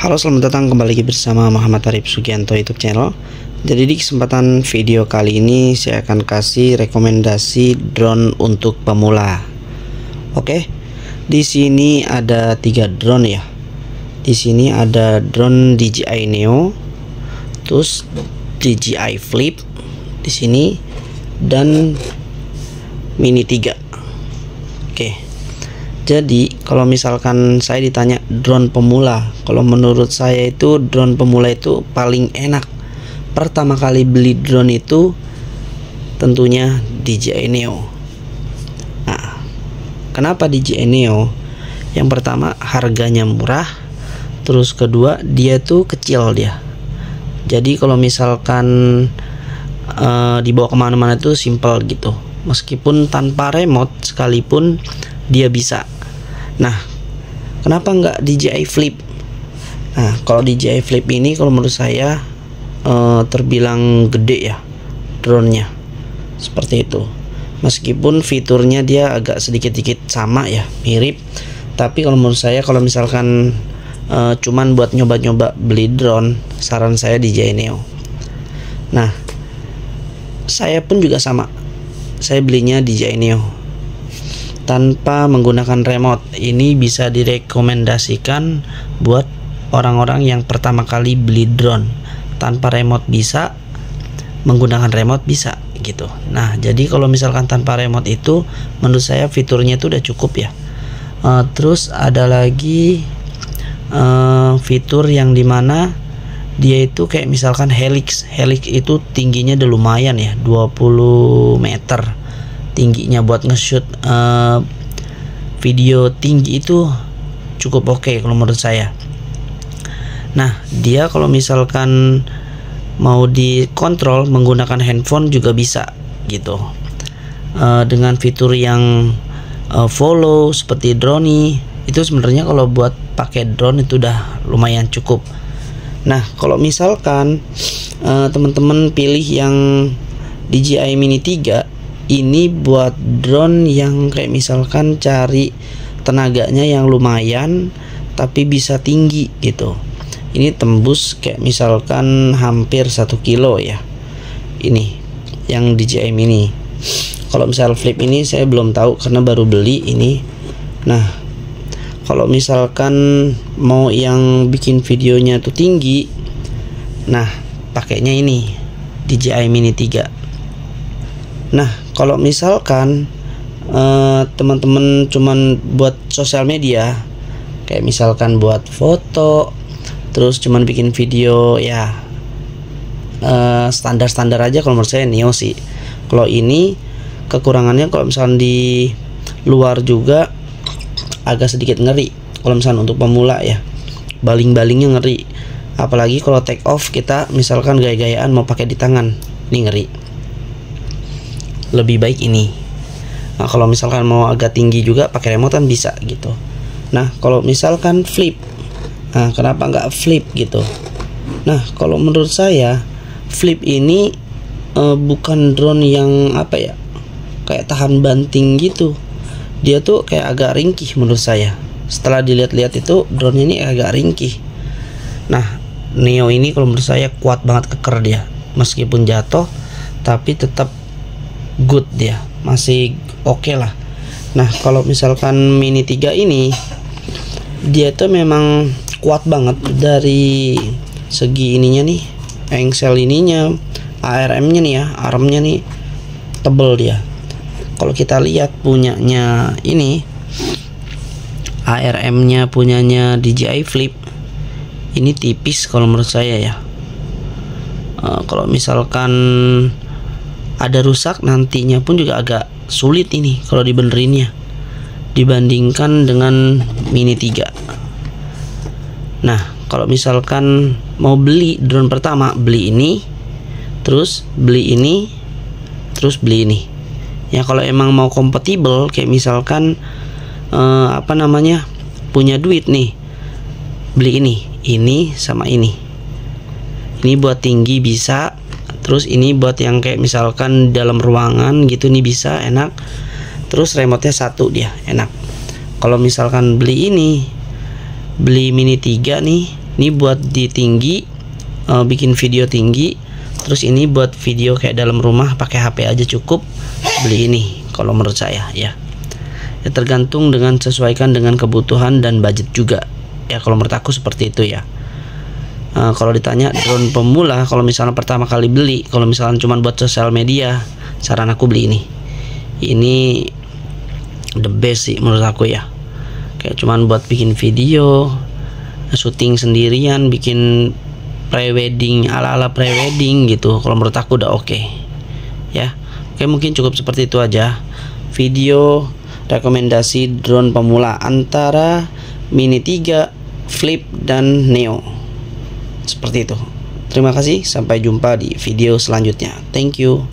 Halo, selamat datang kembali lagi bersama Muhammad Arif Sugianto YouTube channel. Jadi di kesempatan video kali ini saya akan kasih rekomendasi drone untuk pemula. Oke, di sini ada 3 drone ya. Di sini ada drone DJI Neo, terus DJI Flip di sini, dan Mini 3. Oke. Jadi kalau misalkan saya ditanya drone pemula, kalau menurut saya itu drone pemula itu paling enak. Pertama kali beli drone itu tentunya DJI Neo. Nah, kenapa DJI Neo? Yang pertama harganya murah, terus kedua dia tuh kecil dia. Jadi kalau misalkan dibawa kemana-mana tuh simple gitu. Meskipun tanpa remote sekalipun dia bisa. Nah, kenapa nggak DJI Flip? Nah, kalau DJI Flip ini kalau menurut saya terbilang gede ya drone-nya, seperti itu. Meskipun fiturnya dia agak sedikit-sedikit sama ya, mirip, tapi kalau menurut saya kalau misalkan cuman buat nyoba-nyoba beli drone, saran saya DJI Neo. Nah, saya pun juga sama, saya belinya DJI Neo tanpa menggunakan remote. Ini bisa direkomendasikan buat orang-orang yang pertama kali beli drone. Tanpa remote bisa, menggunakan remote bisa gitu. Nah, jadi kalau misalkan tanpa remote itu menurut saya fiturnya itu udah cukup ya. Terus ada lagi fitur yang dimana dia itu kayak misalkan helix itu tingginya udah lumayan ya, 20 meter tingginya. Buat nge-shoot video tinggi itu cukup oke kalau menurut saya. Nah, dia kalau misalkan mau dikontrol menggunakan handphone juga bisa gitu, dengan fitur yang follow seperti drone. Itu sebenarnya kalau buat pakai drone itu udah lumayan cukup. Nah, kalau misalkan teman-teman pilih yang DJI Mini 3, ini buat drone yang kayak misalkan cari tenaganya yang lumayan tapi bisa tinggi gitu. Ini tembus kayak misalkan hampir 1 kilo ya. Ini yang DJI Mini. Kalau misal Flip ini saya belum tahu karena baru beli ini. Nah, kalau misalkan mau yang bikin videonya tuh tinggi, nah pakainya ini DJI Mini 3. Nah, kalau misalkan teman-teman cuman buat sosial media, kayak misalkan buat foto, terus cuman bikin video ya standar-standar aja, kalau menurut saya Neo sih. Kalau ini kekurangannya kalau misalkan di luar juga agak sedikit ngeri. Kalau misalkan untuk pemula ya, baling-balingnya ngeri. Apalagi kalau take off kita misalkan gaya-gayaan mau pakai di tangan, ini ngeri. Lebih baik ini. Nah, kalau misalkan mau agak tinggi juga pakai remote kan bisa gitu. Nah, kalau misalkan Flip, nah kenapa nggak Flip gitu? Nah, kalau menurut saya Flip ini bukan drone yang apa ya, kayak tahan banting gitu. Dia tuh kayak agak ringkih menurut saya. Setelah dilihat-lihat itu drone ini agak ringkih. Nah, Neo ini kalau menurut saya kuat banget, keker dia. Meskipun jatuh tapi tetap good, dia masih oke lah. Nah, kalau misalkan Mini 3 ini dia tuh memang kuat banget dari segi ininya nih, engsel ininya, ARM-nya nih ya, armnya nih tebel dia. Kalau kita lihat punyanya ini, ARM-nya punyanya DJI Flip ini tipis kalau menurut saya ya. Kalau misalkan ada rusak nantinya pun juga agak sulit ini kalau dibenerinnya dibandingkan dengan Mini 3. Nah, kalau misalkan mau beli drone pertama, beli ini, terus beli ini, terus beli ini. Ya, kalau emang mau kompatibel kayak misalkan punya duit nih, beli ini sama ini. Ini buat tinggi bisa. Terus ini buat yang kayak misalkan dalam ruangan gitu, nih bisa enak. Terus remote-nya satu, dia enak. Kalau misalkan beli ini, beli Mini 3 nih, Ini buat di tinggi, bikin video tinggi. Terus ini buat video kayak dalam rumah pakai HP aja cukup. Beli ini kalau menurut saya ya. Ya tergantung dengan sesuaikan dengan kebutuhan dan budget juga. Ya kalau menurut aku seperti itu ya. Kalau ditanya drone pemula, kalau misalnya pertama kali beli, kalau misalnya cuma buat sosial media, saran aku beli ini. Ini the best sih menurut aku ya. Kayak cuman buat bikin video, syuting sendirian, bikin pre-wedding, ala-ala pre-wedding gitu. Kalau menurut aku udah oke. Ya. Oke, mungkin cukup seperti itu aja video rekomendasi drone pemula antara Mini 3, Flip dan Neo. Seperti itu. Terima kasih, sampai jumpa di video selanjutnya. Thank you.